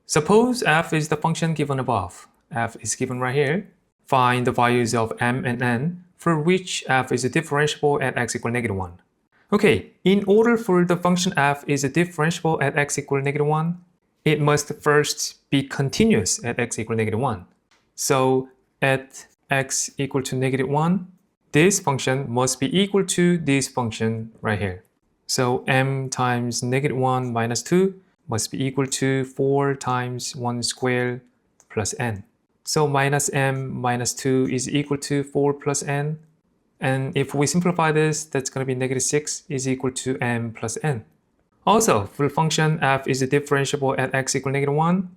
Suppose f is the function given above. F is given right here. Find the values of m and n for which f is differentiable at x equal -1. Okay, in order for the function f is differentiable at x equal -1, it must first be continuous at x equal -1. So at x equal to -1, this function must be equal to this function right here. So m times -1 minus 2 must be equal to 4 times 1 squared plus n. So minus m minus 2 is equal to 4 plus n. And if we simplify this, that's going to be -6 is equal to m plus n. Also, for the function f is differentiable at x equal -1,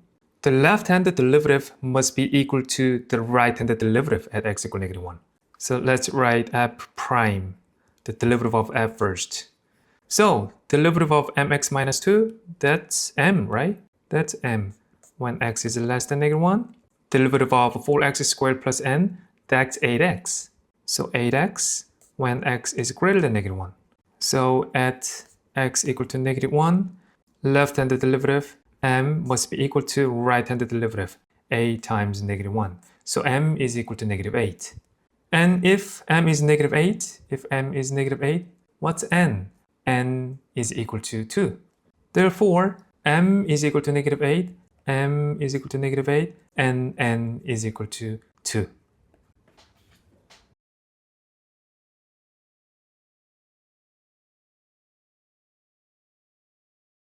the left-handed derivative must be equal to the right-handed derivative at x equal -1. So let's write f prime, the derivative of f first. So derivative of mx minus 2, that's m, right? That's m when x is less than -1. Derivative of 4x squared plus n, that's 8x. So 8x when x is greater than -1. So at x equal to -1, left-handed derivative m must be equal to right-handed derivative a times -1. So m is equal to -8. And if m is -8, what's n? N is equal to 2. Therefore, m is equal to -8, m is equal to -8, and n is equal to 2.